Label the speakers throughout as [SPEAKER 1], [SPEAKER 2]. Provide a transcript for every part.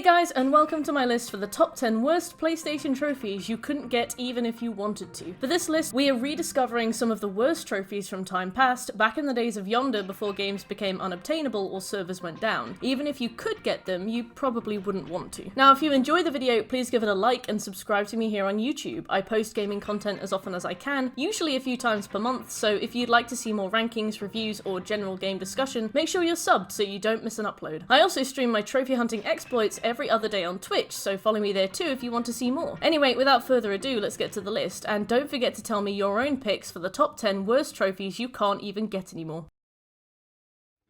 [SPEAKER 1] guys, and welcome to my list for the top 10 worst PlayStation trophies you couldn't get even if you wanted to. For this list, we are rediscovering some of the worst trophies from time past, back in the days of Yonder before games became unobtainable or servers went down. Even if you could get them, you probably wouldn't want to. Now, if you enjoy the video, please give it a like and subscribe to me here on YouTube. I post gaming content as often as I can, usually a few times per month, so if you'd like to see more rankings, reviews, or general game discussion, make sure you're subbed so you don't miss an upload. I also stream my trophy hunting exploits every other day on Twitch, so follow me there too if you want to see more. Anyway, without further ado, let's get to the list, and don't forget to tell me your own picks for the top 10 worst trophies you can't even get anymore.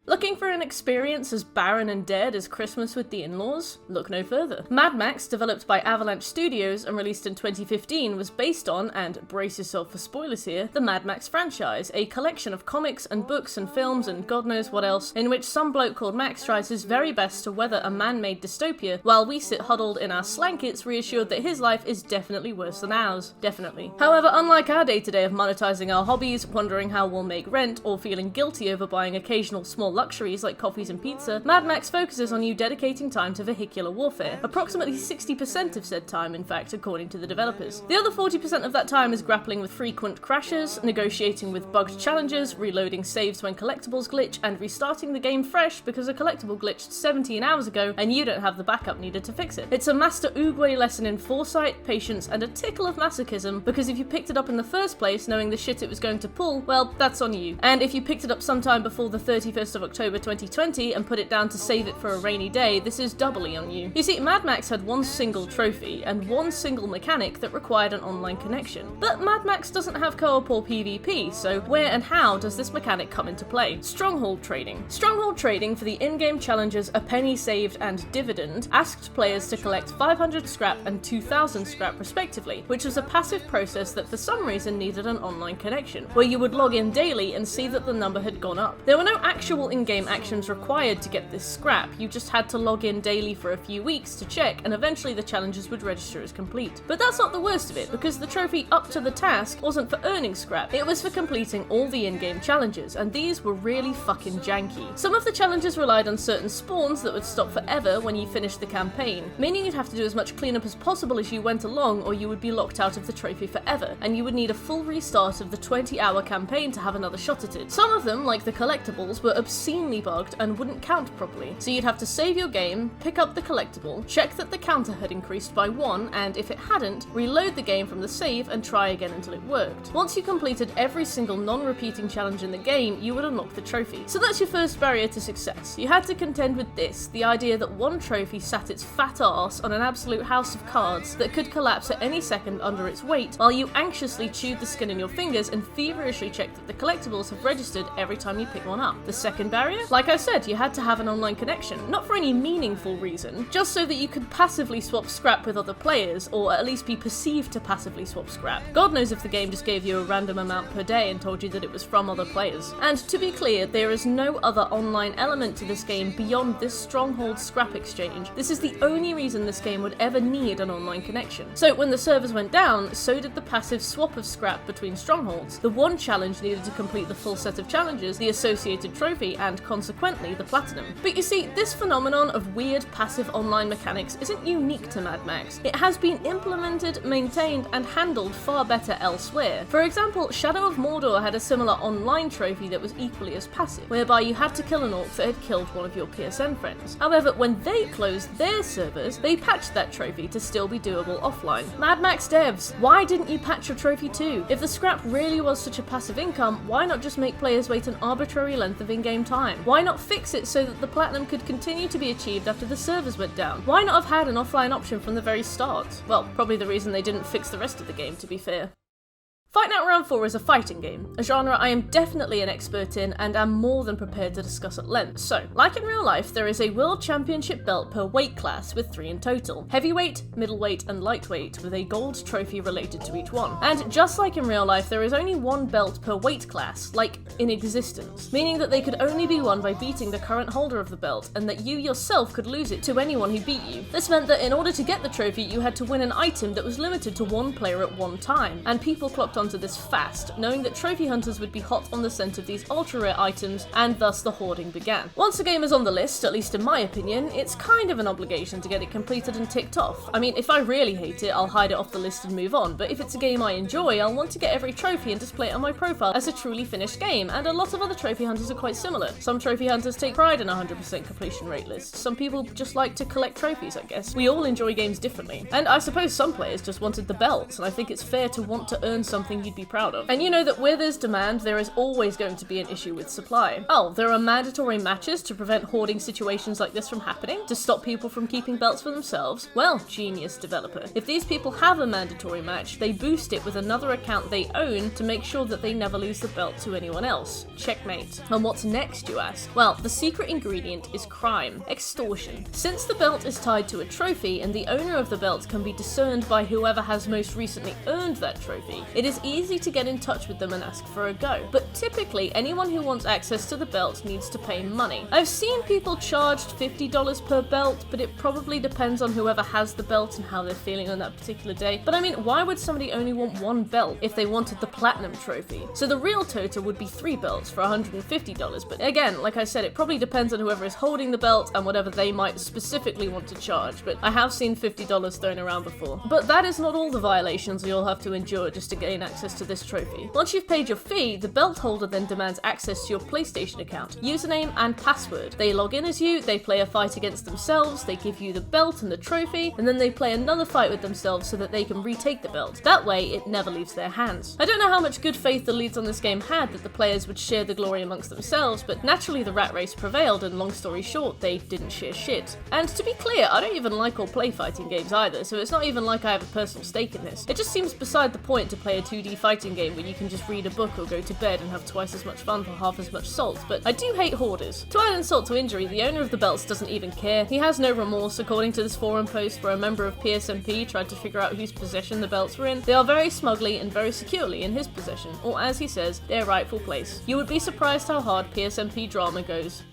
[SPEAKER 1] Looking for an experience as barren and dead as Christmas with the in-laws? Look no further. Mad Max, developed by Avalanche Studios and released in 2015, was based on, and brace yourself for spoilers here, the Mad Max franchise, a collection of comics and books and films and God knows what else, in which some bloke called Max tries his very best to weather a man-made dystopia, while we sit huddled in our slankets reassured that his life is definitely worse than ours. Definitely. However, unlike our day-to-day of monetizing our hobbies, wondering how we'll make rent, or feeling guilty over buying occasional small luxuries like coffees and pizza, Mad Max focuses on you dedicating time to vehicular warfare. Approximately 60% of said time, in fact, according to the developers. The other 40% of that time is grappling with frequent crashes, negotiating with bugged challenges, reloading saves when collectibles glitch, and restarting the game fresh because a collectible glitched 17 hours ago and you don't have the backup needed to fix it. It's a master oogway lesson in foresight, patience, and a tickle of masochism, because if you picked it up in the first place knowing the shit it was going to pull, well, that's on you. And if you picked it up sometime before the 31st of October 2020 and put it down to save it for a rainy day, this is doubly on you. You see, Mad Max had one single trophy and one single mechanic that required an online connection. But Mad Max doesn't have co-op or PvP, so where and how does this mechanic come into play? Stronghold trading. Stronghold trading, for the in-game challenges A Penny Saved and Dividend, asked players to collect 500 scrap and 2,000 scrap respectively, which was a passive process that for some reason needed an online connection, where you would log in daily and see that the number had gone up. There were no actual in-game actions required to get this scrap, you just had to log in daily for a few weeks to check, and eventually the challenges would register as complete. But that's not the worst of it, because the trophy up to the task wasn't for earning scrap, it was for completing all the in-game challenges, and these were really fucking janky. Some of the challenges relied on certain spawns that would stop forever when you finished the campaign, meaning you'd have to do as much cleanup as possible as you went along or you would be locked out of the trophy forever, and you would need a full restart of the 20-hour campaign to have another shot at it. Some of them, like the collectibles, were obscenely bugged and wouldn't count properly, so you'd have to save your game, pick up the collectible, check that the counter had increased by 1, and if it hadn't, reload the game from the save and try again until it worked. Once you completed every single non-repeating challenge in the game, you would unlock the trophy. So that's your first barrier to success. You had to contend with this, the idea that one trophy sat its fat arse on an absolute house of cards that could collapse at any second under its weight, while you anxiously chewed the skin in your fingers and feverishly checked that the collectibles have registered every time you pick one up. The second barrier? Like I said, you had to have an online connection, not for any meaningful reason, just so that you could passively swap scrap with other players, or at least be perceived to passively swap scrap. God knows if the game just gave you a random amount per day and told you that it was from other players. And to be clear, there is no other online element to this game beyond this Stronghold scrap exchange. This is the only reason this game would ever need an online connection. So when the servers went down, so did the passive swap of scrap between strongholds. The one challenge needed to complete the full set of challenges, the associated trophy, and consequently the platinum. But you see, this phenomenon of weird passive online mechanics isn't unique to Mad Max. It has been implemented, maintained, and handled far better elsewhere. For example, Shadow of Mordor had a similar online trophy that was equally as passive, whereby you had to kill an orc that had killed one of your PSN friends. However, when they closed their servers, they patched that trophy to still be doable offline. Mad Max devs, why didn't you patch your trophy too? If the scrap really was such a passive income, why not just make players wait an arbitrary length of in-game time? Why not fix it so that the platinum could continue to be achieved after the servers went down? Why not have had an offline option from the very start? Well, probably the reason they didn't fix the rest of the game, to be fair. Fight Night Round 4 is a fighting game, a genre I am definitely an expert in and am more than prepared to discuss at length. So, like in real life, there is a World Championship belt per weight class with 3 in total: heavyweight, middleweight, and lightweight, with a gold trophy related to each one. And just like in real life, there is only one belt per weight class, like in existence, meaning that they could only be won by beating the current holder of the belt, and that you yourself could lose it to anyone who beat you. This meant that in order to get the trophy, you had to win an item that was limited to one player at one time, and people clocked on hunter this fast, knowing that trophy hunters would be hot on the scent of these ultra-rare items, and thus the hoarding began. Once a game is on the list, at least in my opinion, it's kind of an obligation to get it completed and ticked off. I mean, if I really hate it, I'll hide it off the list and move on, but if it's a game I enjoy, I'll want to get every trophy and display it on my profile as a truly finished game, and a lot of other trophy hunters are quite similar. Some trophy hunters take pride in 100% completion rate lists. Some people just like to collect trophies, I guess. We all enjoy games differently. And I suppose some players just wanted the belts, and I think it's fair to want to earn something you'd be proud of. And you know that where there's demand, there is always going to be an issue with supply. Oh, there are mandatory matches to prevent hoarding situations like this from happening? To stop people from keeping belts for themselves? Well, genius developer. If these people have a mandatory match, they boost it with another account they own to make sure that they never lose the belt to anyone else. Checkmate. And what's next, you ask? Well, the secret ingredient is crime. Extortion. Since the belt is tied to a trophy and the owner of the belt can be discerned by whoever has most recently earned that trophy, it is easy to get in touch with them and ask for a go. But typically, anyone who wants access to the belt needs to pay money. I've seen people charged $50 per belt, but it probably depends on whoever has the belt and how they're feeling on that particular day. But I mean, why would somebody only want one belt if they wanted the platinum trophy? So the real total would be 3 belts for $150, but again, like I said, it probably depends on whoever is holding the belt and whatever they might specifically want to charge, but I have seen $50 thrown around before. But that is not all the violations you'll have to endure just to gain access to this trophy. Once you've paid your fee, the belt holder then demands access to your PlayStation account, username and password. They log in as you, they play a fight against themselves, they give you the belt and the trophy, and then they play another fight with themselves so that they can retake the belt. That way, it never leaves their hands. I don't know how much good faith the leads on this game had that the players would share the glory amongst themselves, but naturally the rat race prevailed, and long story short, they didn't share shit. And to be clear, I don't even like or play fighting games either, so it's not even like I have a personal stake in this. It just seems beside the point to play a 2D fighting game where you can just read a book or go to bed and have twice as much fun for half as much salt, but I do hate hoarders. To add insult to injury, the owner of the belts doesn't even care. He has no remorse, according to this forum post where a member of PSMP tried to figure out whose possession the belts were in. They are very smugly and very securely in his possession, or as he says, their rightful place. You would be surprised how hard PSMP drama goes.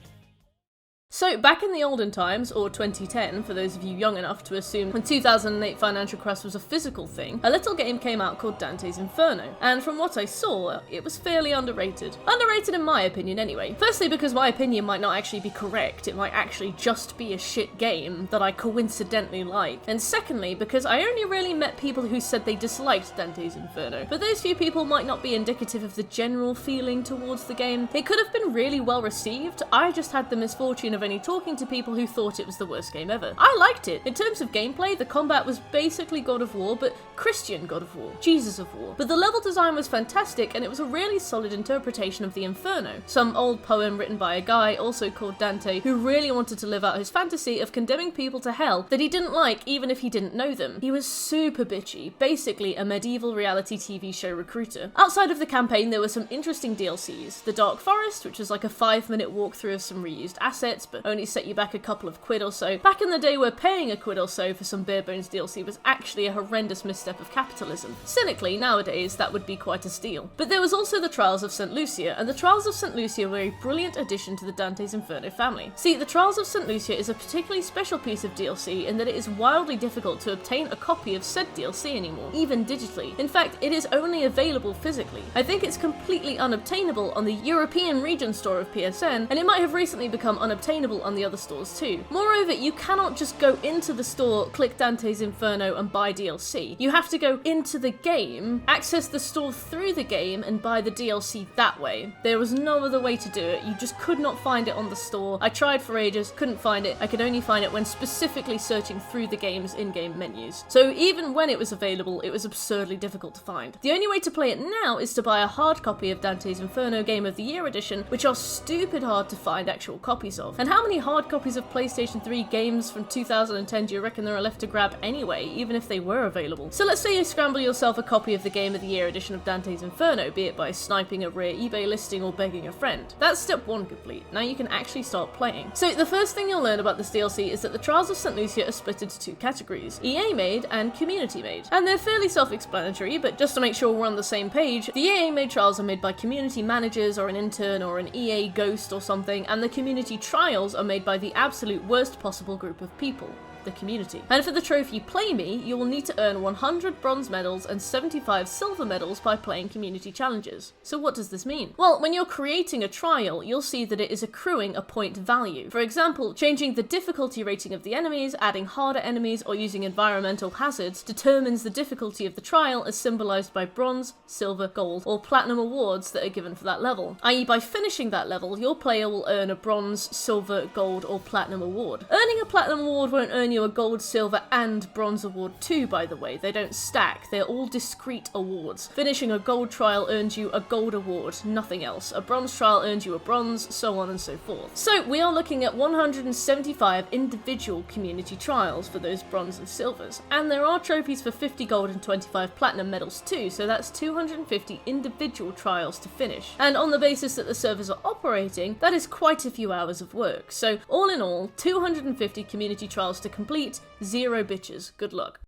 [SPEAKER 1] So, back in the olden times, or 2010, for those of you young enough to assume when 2008 financial crash was a physical thing, a little game came out called Dantes Inferno, and from what I saw, it was fairly underrated. Underrated in my opinion anyway. Firstly because my opinion might not actually be correct, it might actually just be a shit game that I coincidentally like. And secondly, because I only really met people who said they disliked Dantes Inferno, but those few people might not be indicative of the general feeling towards the game. It could have been really well received, I just had the misfortune of only talking to people who thought it was the worst game ever. I liked it. In terms of gameplay, the combat was basically God of War, but Christian God of War, Jesus of War. But the level design was fantastic, and it was a really solid interpretation of the Inferno, some old poem written by a guy, also called Dante, who really wanted to live out his fantasy of condemning people to hell that he didn't like even if he didn't know them. He was super bitchy, basically a medieval reality TV show recruiter. Outside of the campaign, there were some interesting DLCs. The Dark Forest, which was like a 5-minute walkthrough of some reused assets, but only set you back a couple of quid or so. Back in the day where paying a quid or so for some bare bones DLC was actually a horrendous misstep of capitalism. Cynically, nowadays, that would be quite a steal. But there was also the Trials of St. Lucia, and the Trials of St. Lucia were a brilliant addition to the Dantes Inferno family. See, the Trials of St. Lucia is a particularly special piece of DLC in that it is wildly difficult to obtain a copy of said DLC anymore, even digitally. In fact, it is only available physically. I think it's completely unobtainable on the European region store of PSN, and it might have recently become unobtainable on the other stores too. Moreover, you cannot just go into the store, click Dantes Inferno and buy DLC. You have to go into the game, access the store through the game, and buy the DLC that way. There was no other way to do it. You just could not find it on the store. I tried for ages, couldn't find it. I could only find it when specifically searching through the game's in-game menus. So even when it was available, it was absurdly difficult to find. The only way to play it now is to buy a hard copy of Dantes Inferno Game of the Year edition, which are stupid hard to find actual copies of. And how many hard copies of PlayStation 3 games from 2010 do you reckon there are left to grab anyway, even if they were available? So let's say you scramble yourself a copy of the Game of the Year edition of Dantes Inferno, be it by sniping a rare eBay listing or begging a friend. That's step 1 complete. Now you can actually start playing. So the first thing you'll learn about this DLC is that the Trials of St. Lucia are split into 2 categories, EA made and community made. And they're fairly self-explanatory, but just to make sure we're on the same page, the EA made trials are made by community managers or an intern or an EA ghost or something, and the community trials are made by the absolute worst possible group of people. the community. And for the trophy Play Me, you will need to earn 100 bronze medals and 75 silver medals by playing community challenges. So what does this mean? Well, when you're creating a trial, you'll see that it is accruing a point value. For example, changing the difficulty rating of the enemies, adding harder enemies, or using environmental hazards determines the difficulty of the trial as symbolized by bronze, silver, gold, or platinum awards that are given for that level. I.e., by finishing that level, your player will earn a bronze, silver, gold, or platinum award. Earning a platinum award won't earn you a gold, silver, and bronze award too, by the way. They don't stack, they're all discrete awards. Finishing a gold trial earns you a gold award, nothing else. A bronze trial earns you a bronze, so on and so forth. So we are looking at 175 individual community trials for those bronze and silvers, and there are trophies for 50 gold and 25 platinum medals too, so that's 250 individual trials to finish. And on the basis that the servers are operating, that is quite a few hours of work. So all in all, 250 community trials to complete, 0 bitches. Good luck.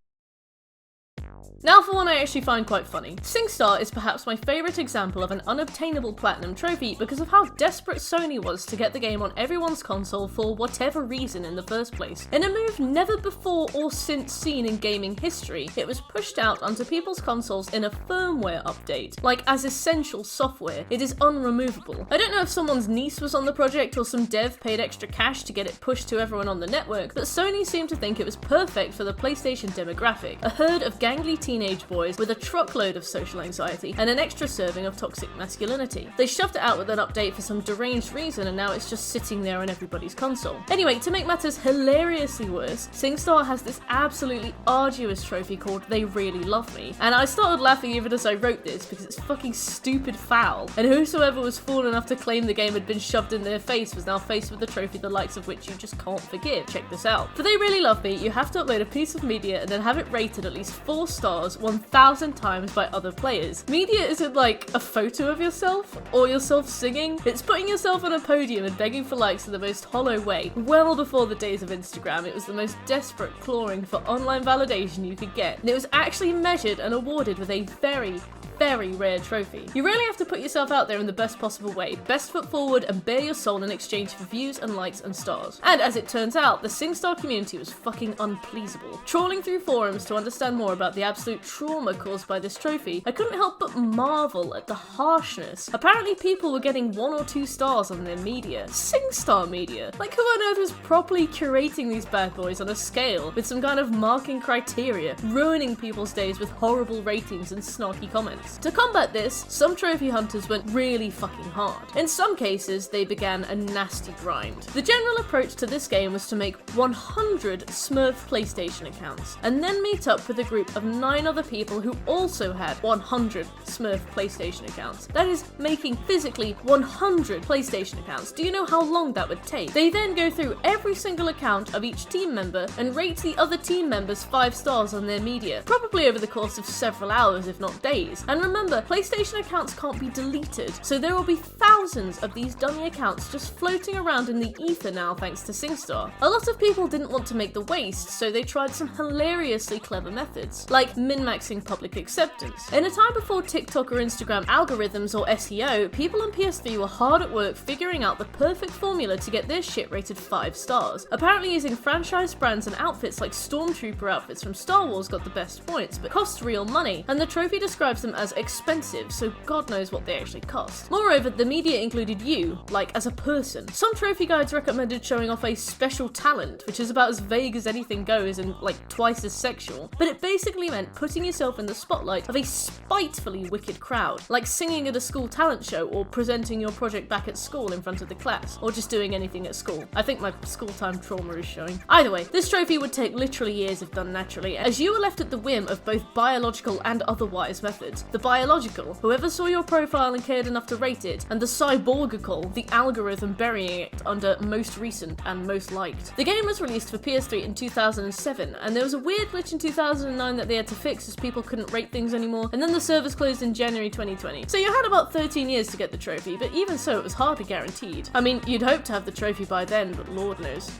[SPEAKER 1] Now for one I actually find quite funny. Singstar is perhaps my favourite example of an unobtainable platinum trophy because of how desperate Sony was to get the game on everyone's console for whatever reason in the first place. In a move never before or since seen in gaming history, it was pushed out onto people's consoles in a firmware update, like as essential software. It is unremovable. I don't know if someone's niece was on the project or some dev paid extra cash to get it pushed to everyone on the network, but Sony seemed to think it was perfect for the PlayStation demographic, a herd of gangly teenage boys with a truckload of social anxiety and an extra serving of toxic masculinity. They shoved it out with an update for some deranged reason and now it's just sitting there on everybody's console. Anyway, to make matters hilariously worse, Singstar has this absolutely arduous trophy called They Really Love Me, and I started laughing even as I wrote this because it's fucking stupid foul, and whosoever was fool enough to claim the game had been shoved in their face was now faced with a trophy the likes of which you just can't forgive. Check this out. For They Really Love Me, you have to upload a piece of media and then have it rated at least 4 stars 1,000 times by other players. Media isn't like a photo of yourself or yourself singing. It's putting yourself on a podium and begging for likes in the most hollow way. Well before the days of Instagram, it was the most desperate clawing for online validation you could get. And it was actually measured and awarded with a very rare trophy. You really have to put yourself out there in the best possible way, best foot forward, and bare your soul in exchange for views and likes and stars. And as it turns out, the Singstar community was fucking unpleasable. Trawling through forums to understand more about the absolute trauma caused by this trophy, I couldn't help but marvel at the harshness. Apparently people were getting 1 or 2 stars on their media. Singstar media? Like who on earth was properly curating these bad boys on a scale with some kind of marking criteria, ruining people's days with horrible ratings and snarky comments? To combat this, some trophy hunters went really fucking hard. In some cases, they began a nasty grind. The general approach to this game was to make 100 Smurf PlayStation accounts, and then meet up with a group of 9 other people who also had 100 Smurf PlayStation accounts. That is, making physically 100 PlayStation accounts. Do you know how long that would take? They then go through every single account of each team member and rate the other team members 5 stars on their media, probably over the course of several hours if not days. And remember, PlayStation accounts can't be deleted, so there will be thousands of these dummy accounts just floating around in the ether now thanks to Singstar. A lot of people didn't want to make the waste, so they tried some hilariously clever methods, like min-maxing public acceptance. In a time before TikTok or Instagram algorithms or SEO, people on PS3 were hard at work figuring out the perfect formula to get their shit rated 5 stars. Apparently using franchise brands and outfits like Stormtrooper outfits from Star Wars got the best points, but cost real money, and the trophy describes them as expensive, so God knows what they actually cost. Moreover, the media included you, like as a person. Some trophy guides recommended showing off a special talent, which is about as vague as anything goes and like twice as sexual, but it basically meant putting yourself in the spotlight of a spitefully wicked crowd, like singing at a school talent show or presenting your project back at school in front of the class, or just doing anything at school. I think my school time trauma is showing. Either way, this trophy would take literally years if done naturally, as you were left at the whim of both biological and otherwise methods. The biological, whoever saw your profile and cared enough to rate it, and the cyborgical, the algorithm burying it under most recent and most liked. The game was released for PS3 in 2007, and there was a weird glitch in 2009 that they had to fix as people couldn't rate things anymore, and then the servers closed in January 2020. So you had about 13 years to get the trophy, but even so it was hardly guaranteed. I mean, you'd hope to have the trophy by then, but Lord knows.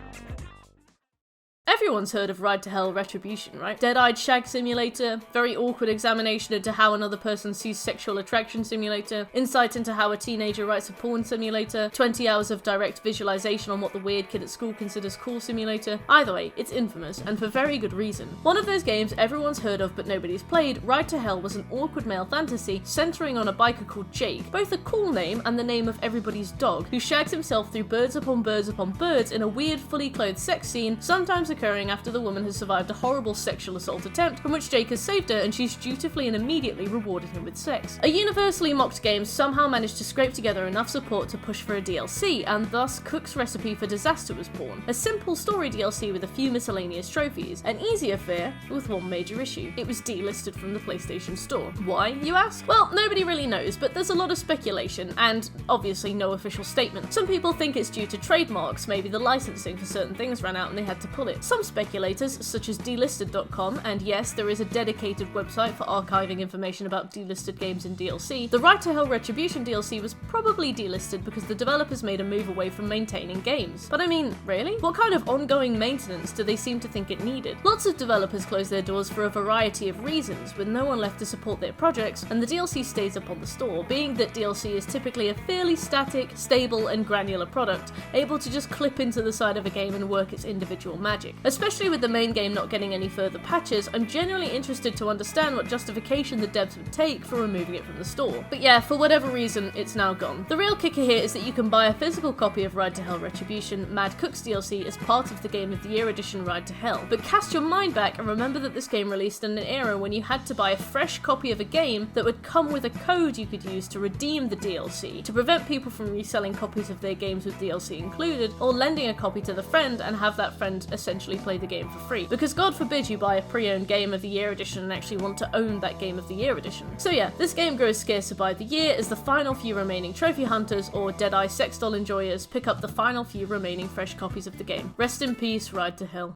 [SPEAKER 1] Everyone's heard of Ride to Hell Retribution, right? Dead-eyed shag simulator, very awkward examination into how another person sees sexual attraction simulator, insight into how a teenager writes a porn simulator, 20 hours of direct visualization on what the weird kid at school considers cool simulator. Either way, it's infamous, and for very good reason. One of those games everyone's heard of but nobody's played, Ride to Hell was an awkward male fantasy centering on a biker called Jake, both a cool name and the name of everybody's dog, who shags himself through birds upon birds upon birds in a weird fully clothed sex scene, sometimes occurring after the woman has survived a horrible sexual assault attempt from which Jake has saved her and she's dutifully and immediately rewarded him with sex. A universally mocked game somehow managed to scrape together enough support to push for a DLC, and thus Cook's recipe for disaster was born. A simple story DLC with a few miscellaneous trophies, an easy affair with one major issue. It was delisted from the PlayStation Store. Why, you ask? Well, nobody really knows, but there's a lot of speculation, and obviously no official statement. Some people think it's due to trademarks, maybe the licensing for certain things ran out and they had to pull it. Some speculators, such as delisted.com, and yes, there is a dedicated website for archiving information about delisted games in DLC, the Ride to Hell Retribution DLC was probably delisted because the developers made a move away from maintaining games. But I mean, really? What kind of ongoing maintenance do they seem to think it needed? Lots of developers close their doors for a variety of reasons, with no one left to support their projects, and the DLC stays up on the store, being that DLC is typically a fairly static, stable, and granular product, able to just clip into the side of a game and work its individual magic. Especially with the main game not getting any further patches, I'm genuinely interested to understand what justification the devs would take for removing it from the store. But yeah, for whatever reason, it's now gone. The real kicker here is that you can buy a physical copy of Ride to Hell Retribution, Mad Cook's DLC, as part of the Game of the Year edition Ride to Hell. But cast your mind back and remember that this game released in an era when you had to buy a fresh copy of a game that would come with a code you could use to redeem the DLC, to prevent people from reselling copies of their games with DLC included, or lending a copy to the friend and have that friend essentially play the game for free. Because God forbid you buy a pre-owned Game of the Year edition and actually want to own that Game of the Year edition. So yeah, this game grows scarcer by the year as the final few remaining trophy hunters or Deadeye sex doll enjoyers pick up the final few remaining fresh copies of the game. Rest in peace, Ride to Hell.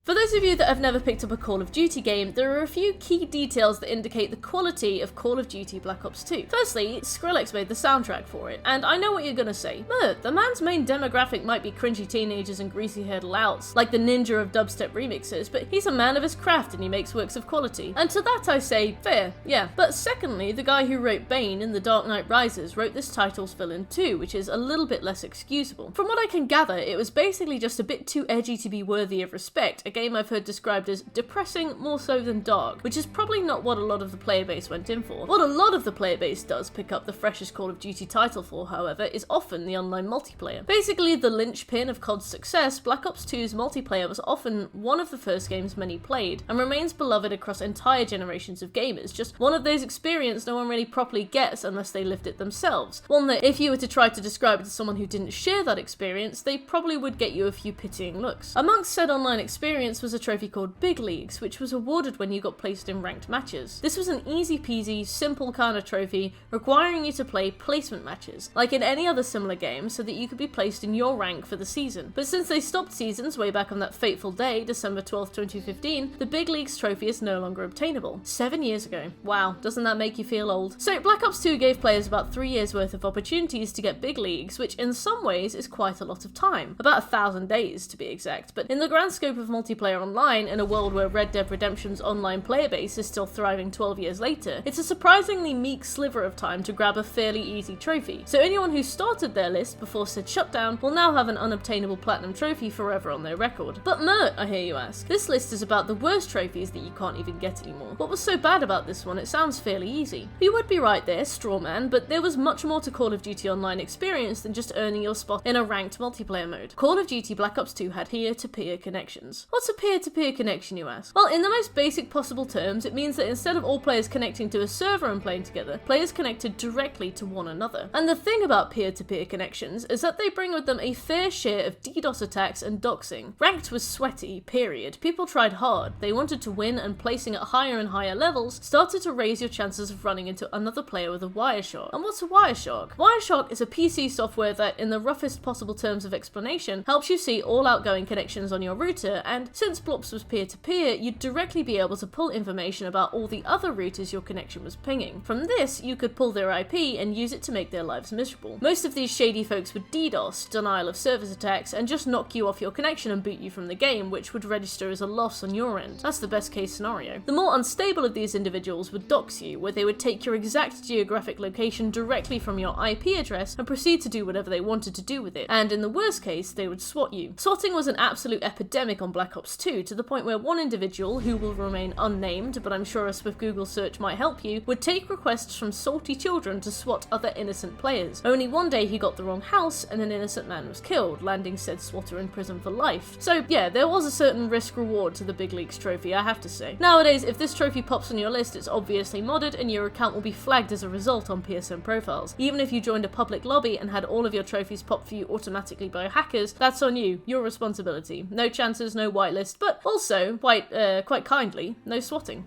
[SPEAKER 1] For those of you that have never picked up a Call of Duty game, there are a few key details that indicate the quality of Call of Duty Black Ops 2. Firstly, Skrillex made the soundtrack for it, and I know what you're gonna say. The man's main demographic might be cringy teenagers and greasy-haired louts, like the ninja of dubstep remixers, but he's a man of his craft and he makes works of quality. And to that I say, fair, yeah. But secondly, the guy who wrote Payne in The Dark Knight Rises wrote this title's villain too, which is a little bit less excusable. From what I can gather, it was basically just a bit too edgy to be worthy of respect, a game I've heard described as depressing more so than dark, which is probably not what a lot of the player base went in for. What a lot of the player base does pick up the freshest Call of Duty title for, however, is often the online multiplayer. Basically the linchpin of COD's success, Black Ops 2's multiplayer was often one of the first games many played, and remains beloved across entire generations of gamers, just one of those experiences no one really properly gets unless they lived it themselves. One that if you were to try to describe it to someone who didn't share that experience, they probably would get you a few pitying looks. Amongst said online experience was a trophy called Big Leagues, which was awarded when you got placed in ranked matches. This was an easy peasy, simple kind of trophy requiring you to play placement matches, like in any other similar game, so that you could be placed in your rank for the season. But since they stopped seasons way back on that fateful day, December 12th, 2015, the Big Leagues trophy is no longer obtainable. 7 years ago. Wow, doesn't that make you feel old? So Black Ops 2 gave players about 3 years worth of opportunities to get Big Leagues, which in some ways is quite a lot of time. About 1,000 days to be exact, but in the grand scope of multiplayer online, in a world where Red Dead Redemption's online player base is still thriving 12 years later, it's a surprisingly meek sliver of time to grab a fairly easy trophy. So anyone who started their list before said shutdown will now have an unobtainable platinum trophy forever on their record. But Mert, I hear you ask. This list is about the worst trophies that you can't even get anymore. What was so bad about this one? It sounds fairly easy. You would be right there, straw man, but there was much more to Call of Duty Online experience than just earning your spot in a ranked multiplayer mode. Call of Duty Black Ops 2 had peer-to-peer connections. What's a peer-to-peer connection, you ask? Well, in the most basic possible terms, it means that instead of all players connecting to a server and playing together, players connected directly to one another. And the thing about peer-to-peer connections is that they bring with them a fair share of DDoS attacks and doxing. Ranked was sweaty, period. People tried hard, they wanted to win, and placing at higher and higher levels started to raise your chances of running into another player with a Wireshark. And what's a Wireshark? Wireshark is a PC software that, in the roughest possible terms of explanation, helps you see all outgoing connections on your router and since Blops was peer-to-peer, you'd directly be able to pull information about all the other routers your connection was pinging. From this, you could pull their IP and use it to make their lives miserable. Most of these shady folks would DDoS, denial of service attacks, and just knock you off your connection and boot you from the game, which would register as a loss on your end. That's the best case scenario. The more unstable of these individuals would dox you, where they would take your exact geographic location directly from your IP address and proceed to do whatever they wanted to do with it. And in the worst case, they would swat you. Swatting was an absolute epidemic on Black Ops 2, to the point where one individual, who will remain unnamed, but I'm sure a swift Google search might help you, would take requests from salty children to swat other innocent players. Only one day he got the wrong house and an innocent man was killed, landing said swatter in prison for life. So yeah, there was a certain risk-reward to the Big Leagues trophy, I have to say. Nowadays, if this trophy pops on your list, it's obviously modded and your account will be flagged as a result on PSN profiles. Even if you joined a public lobby and had all of your trophies popped for you automatically by hackers, that's on you, your responsibility. No chances, no whitelist, but also, quite kindly, no swatting.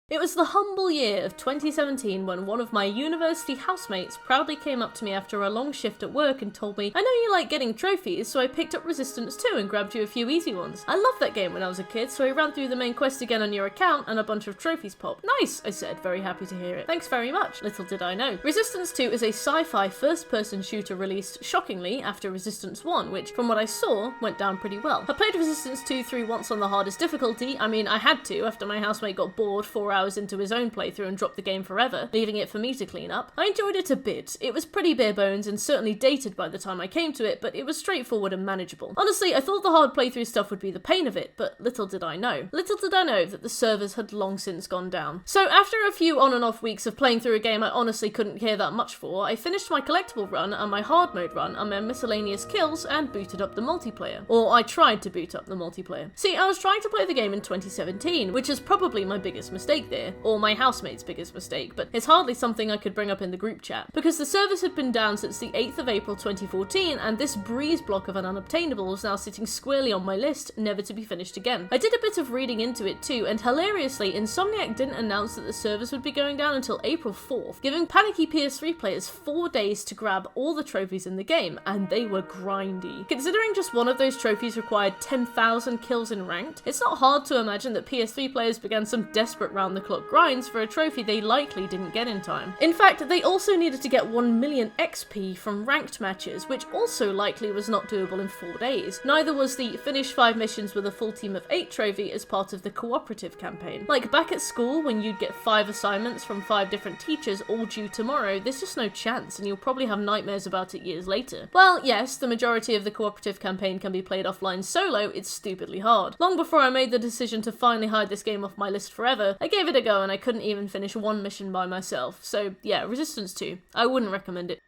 [SPEAKER 1] It was the humble year of 2017 when one of my university housemates proudly came up to me after a long shift at work and told me, "I know you like getting trophies, so I picked up Resistance 2 and grabbed you a few easy ones. I loved that game when I was a kid, so I ran through the main quest again on your account and a bunch of trophies popped." "Nice," I said, very happy to hear it. "Thanks very much." Little did I know. Resistance 2 is a sci-fi first-person shooter released, shockingly, after Resistance 1, which, from what I saw, went down pretty well. I played Resistance 2 through once on the hardest difficulty. I mean, I had to, after my housemate got bored 4 hours into his own playthrough and dropped the game forever, leaving it for me to clean up. I enjoyed it a bit. It was pretty bare bones and certainly dated by the time I came to it, but it was straightforward and manageable. Honestly, I thought the hard playthrough stuff would be the pain of it, but little did I know. Little did I know that the servers had long since gone down. So after a few on and off weeks of playing through a game I honestly couldn't care that much for, I finished my collectible run and my hard mode run and my miscellaneous kills and booted up the multiplayer. Or I tried to boot up the multiplayer. See, I was trying to play the game in 2017, which is probably my biggest mistake there, or my housemate's biggest mistake, but it's hardly something I could bring up in the group chat, because the servers had been down since the 8th of April 2014, and this breeze block of an unobtainable is now sitting squarely on my list, never to be finished again. I did a bit of reading into it too, and hilariously, Insomniac didn't announce that the servers would be going down until April 4th, giving panicky PS3 players 4 days to grab all the trophies in the game, and they were grindy. Considering just one of those trophies required 10,000 kills in ranked, it's not hard to imagine that PS3 players began some desperate round-the-clock grinds for a trophy they likely didn't get in time. In fact, they also needed to get 1 million XP from ranked matches, which also likely was not doable in 4 days. Neither was the finish 5 missions with a full team of 8 trophy as part of the cooperative campaign. Like back at school when you'd get 5 assignments from 5 different teachers all due tomorrow, there's just no chance and you'll probably have nightmares about it years later. Well, yes, the majority of the cooperative campaign can be played offline solo, it's stupidly hard. Long before I made the decision to finally hide this game off my list forever, I gave it a go and I couldn't even finish one mission by myself. So yeah, Resistance 2. I wouldn't recommend it.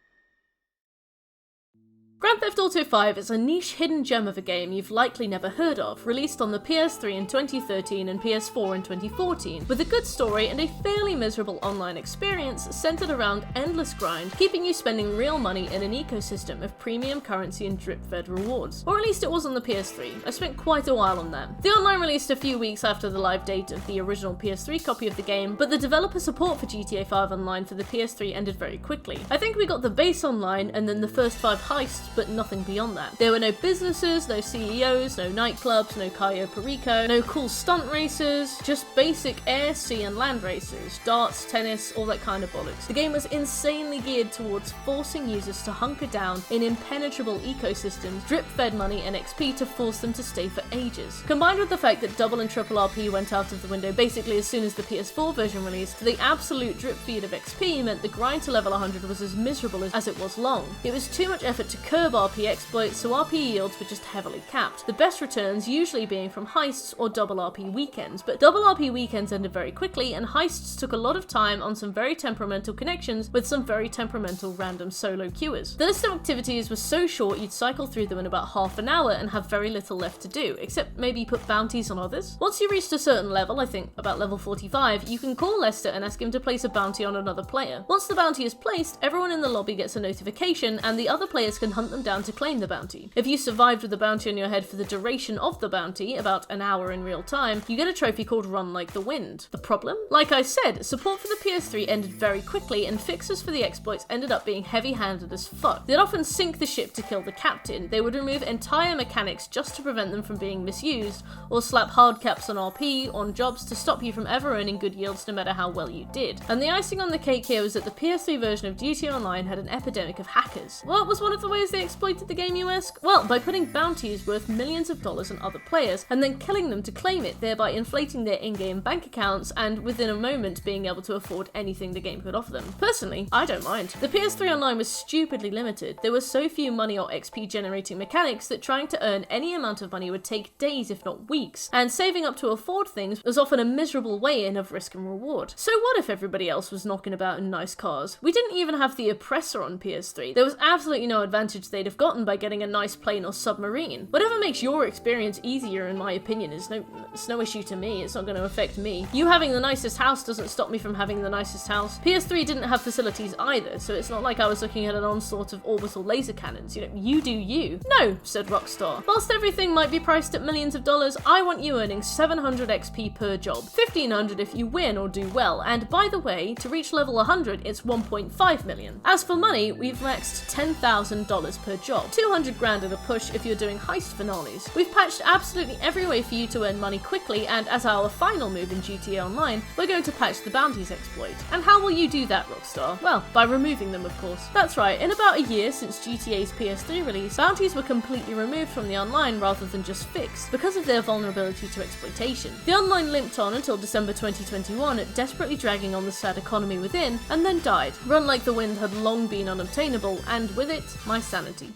[SPEAKER 1] Grand Theft Auto 5 is a niche hidden gem of a game you've likely never heard of, released on the PS3 in 2013 and PS4 in 2014, with a good story and a fairly miserable online experience centered around endless grind, keeping you spending real money in an ecosystem of premium currency and drip-fed rewards. Or at least it was on the PS3. I spent quite a while on that. The online released a few weeks after the live date of the original PS3 copy of the game, but the developer support for GTA 5 Online for the PS3 ended very quickly. I think we got the base online and then the first 5 heists, but nothing beyond that. There were no businesses, no CEOs, no nightclubs, no Cayo Perico, no cool stunt races, just basic air, sea and land races, darts, tennis, all that kind of bollocks. The game was insanely geared towards forcing users to hunker down in impenetrable ecosystems, drip-fed money and XP to force them to stay for ages. Combined with the fact that double and triple RP went out of the window basically as soon as the PS4 version released, the absolute drip feed of XP meant the grind to level 100 was as miserable as it was long. It was too much effort to curb RP exploits, so RP yields were just heavily capped, the best returns usually being from heists or double RP weekends, but double RP weekends ended very quickly and heists took a lot of time on some very temperamental connections with some very temperamental random solo queuers. The list of activities was so short you'd cycle through them in about half an hour and have very little left to do, except maybe put bounties on others. Once you reached a certain level, I think about level 45, you can call Lester and ask him to place a bounty on another player. Once the bounty is placed, everyone in the lobby gets a notification and the other players can hunt them down to claim the bounty. If you survived with the bounty on your head for the duration of the bounty, about an hour in real time, you get a trophy called Run Like the Wind. The problem? Like I said, support for the PS3 ended very quickly and fixes for the exploits ended up being heavy-handed as fuck. They'd often sink the ship to kill the captain, they would remove entire mechanics just to prevent them from being misused, or slap hard caps on RP on jobs to stop you from ever earning good yields no matter how well you did. And the icing on the cake here was that the PS3 version of GTA Online had an epidemic of hackers. What was one of the ways they exploited the game, you ask? Well, by putting bounties worth millions of dollars on other players, and then killing them to claim it, thereby inflating their in-game bank accounts, and within a moment being able to afford anything the game could offer them. Personally, I don't mind. The PS3 Online was stupidly limited. There were so few money or XP generating mechanics that trying to earn any amount of money would take days if not weeks, and saving up to afford things was often a miserable way-in of risk and reward. So what if everybody else was knocking about in nice cars? We didn't even have the Oppressor on PS3. There was absolutely no advantage they'd have gotten by getting a nice plane or submarine. Whatever makes your experience easier, in my opinion, is no issue to me. It's not going to affect me. You having the nicest house doesn't stop me from having the nicest house. PS3 didn't have facilities either, so it's not like I was looking at an onslaught of orbital laser cannons. You know, you do you. No, said Rockstar. Whilst everything might be priced at millions of dollars, I want you earning 700 XP per job, 1500 if you win or do well, and by the way, to reach level 100, it's 1.5 million. As for money, we've maxed $10,000 per job, 200 grand at a push if you're doing heist finales. We've patched absolutely every way for you to earn money quickly, and as our final move in GTA Online, we're going to patch the bounties exploit. And how will you do that, Rockstar? Well, by removing them, of course. That's right, in about a year since GTA's PS3 release, bounties were completely removed from the online rather than just fixed, because of their vulnerability to exploitation. The online limped on until December 2021, desperately dragging on the sad economy within, and then died. Run Like the Wind had long been unobtainable, and with it, my sanity.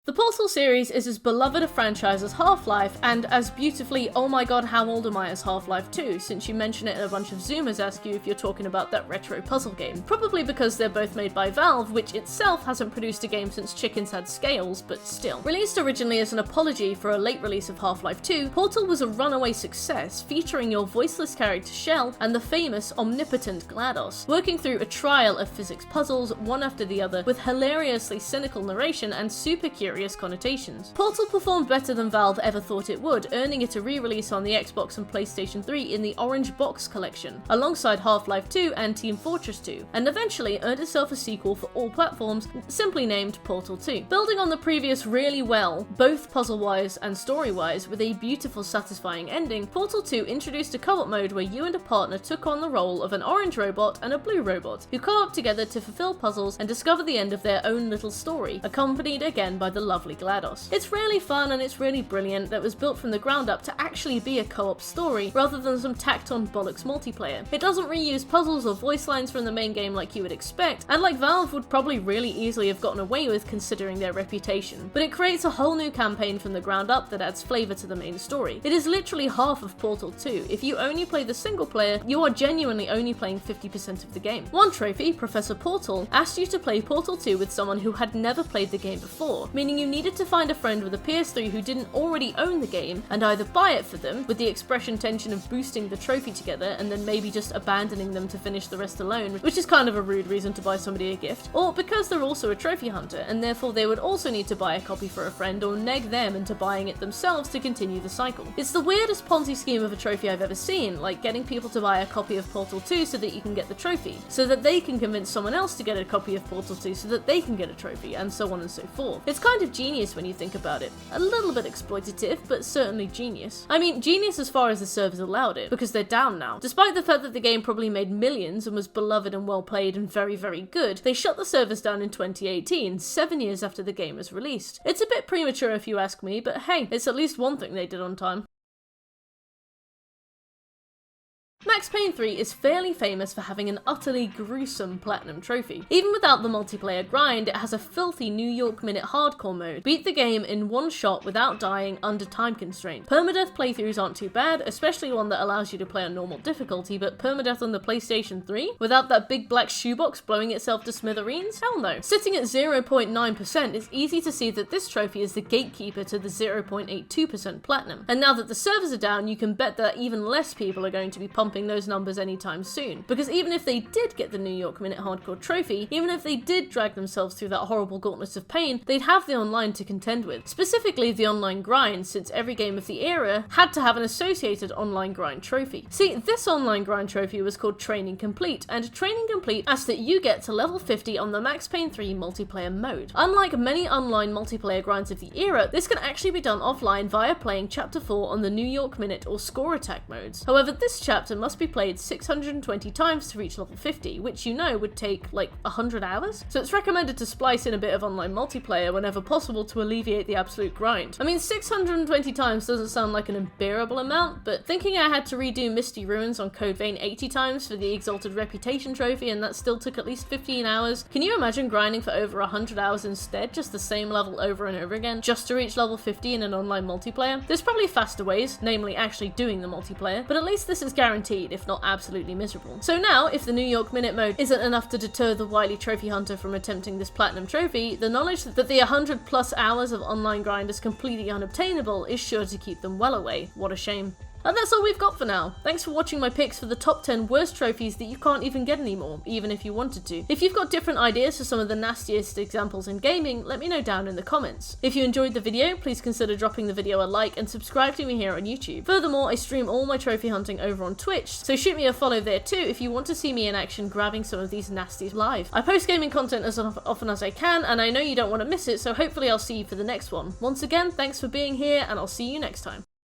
[SPEAKER 1] The Portal series is as beloved a franchise as Half-Life, and as beautifully oh my god how old am I as Half-Life 2, since you mention it and a bunch of Zoomers ask you if you're talking about that retro puzzle game. Probably because they're both made by Valve, which itself hasn't produced a game since chickens had scales, but still. Released originally as an apology for a late release of Half-Life 2, Portal was a runaway success, featuring your voiceless character Shell and the famous omnipotent GLaDOS, working through a trial of physics puzzles, one after the other, with hilariously cynical narration and super curious connotations. Portal performed better than Valve ever thought it would, earning it a re-release on the Xbox and PlayStation 3 in the Orange Box collection, alongside Half-Life 2 and Team Fortress 2, and eventually earned itself a sequel for all platforms, simply named Portal 2. Building on the previous really well, both puzzle-wise and story-wise, with a beautiful satisfying ending, Portal 2 introduced a co-op mode where you and a partner took on the role of an orange robot and a blue robot, who co-op together to fulfill puzzles and discover the end of their own little story, accompanied again by the lovely GLaDOS. It's really fun and it's really brilliant that was built from the ground up to actually be a co-op story rather than some tacked on bollocks multiplayer. It doesn't reuse puzzles or voice lines from the main game like you would expect, and like Valve would probably really easily have gotten away with considering their reputation, but it creates a whole new campaign from the ground up that adds flavour to the main story. It is literally half of Portal 2. If you only play the single player, you are genuinely only playing 50% of the game. One trophy, Professor Portal, asked you to play Portal 2 with someone who had never played the game before, meaning you needed to find a friend with a PS3 who didn't already own the game and either buy it for them, with the express intention of boosting the trophy together and then maybe just abandoning them to finish the rest alone, which is kind of a rude reason to buy somebody a gift, or because they're also a trophy hunter and therefore they would also need to buy a copy for a friend or neg them into buying it themselves to continue the cycle. It's the weirdest Ponzi scheme of a trophy I've ever seen, like getting people to buy a copy of Portal 2 so that you can get the trophy, so that they can convince someone else to get a copy of Portal 2 so that they can get a trophy, and so on and so forth. It's kind of genius when you think about it. A little bit exploitative, but certainly genius. I mean, genius as far as the servers allowed it, because they're down now. Despite the fact that the game probably made millions and was beloved and well played and very, very good, they shut the servers down in 2018, 7 years after the game was released. It's a bit premature if you ask me, but hey, it's at least one thing they did on time. Max Payne 3 is fairly famous for having an utterly gruesome platinum trophy. Even without the multiplayer grind, it has a filthy New York Minute hardcore mode. Beat the game in one shot without dying under time constraint. Permadeath playthroughs aren't too bad, especially one that allows you to play on normal difficulty, but permadeath on the PlayStation 3? Without that big black shoebox blowing itself to smithereens? Hell no. Sitting at 0.9%, it's easy to see that this trophy is the gatekeeper to the 0.82% platinum. And now that the servers are down, you can bet that even less people are going to be pumping bumping those numbers anytime soon. Because even if they did get the New York Minute Hardcore trophy, even if they did drag themselves through that horrible gauntlet of pain, they'd have the online to contend with. Specifically the online grind, since every game of the era had to have an associated online grind trophy. See, this online grind trophy was called Training Complete, and Training Complete asks that you get to level 50 on the Max Payne 3 multiplayer mode. Unlike many online multiplayer grinds of the era, this can actually be done offline via playing Chapter 4 on the New York Minute or Score Attack modes. However, this chapter must be played 620 times to reach level 50, which you know would take like 100 hours. So it's recommended to splice in a bit of online multiplayer whenever possible to alleviate the absolute grind. I mean, 620 times doesn't sound like an unbearable amount, but thinking I had to redo Misty Ruins on Code Vein 80 times for the Exalted Reputation trophy and that still took at least 15 hours, can you imagine grinding for over 100 hours instead, just the same level over and over again, just to reach level 50 in an online multiplayer? There's probably faster ways, namely actually doing the multiplayer, but at least this is guaranteed, if not absolutely miserable. So now, if the New York Minute mode isn't enough to deter the wily trophy hunter from attempting this platinum trophy, the knowledge that the 100 plus hours of online grind is completely unobtainable is sure to keep them well away. What a shame. And that's all we've got for now. Thanks for watching my picks for the top 10 worst trophies that you can't even get anymore, even if you wanted to. If you've got different ideas for some of the nastiest examples in gaming, let me know down in the comments. If you enjoyed the video, please consider dropping the video a like and subscribe to me here on YouTube. Furthermore, I stream all my trophy hunting over on Twitch, so shoot me a follow there too if you want to see me in action grabbing some of these nasties live. I post gaming content as often as I can, and I know you don't want to miss it, so hopefully I'll see you for the next one. Once again, thanks for being here, and I'll see you next time.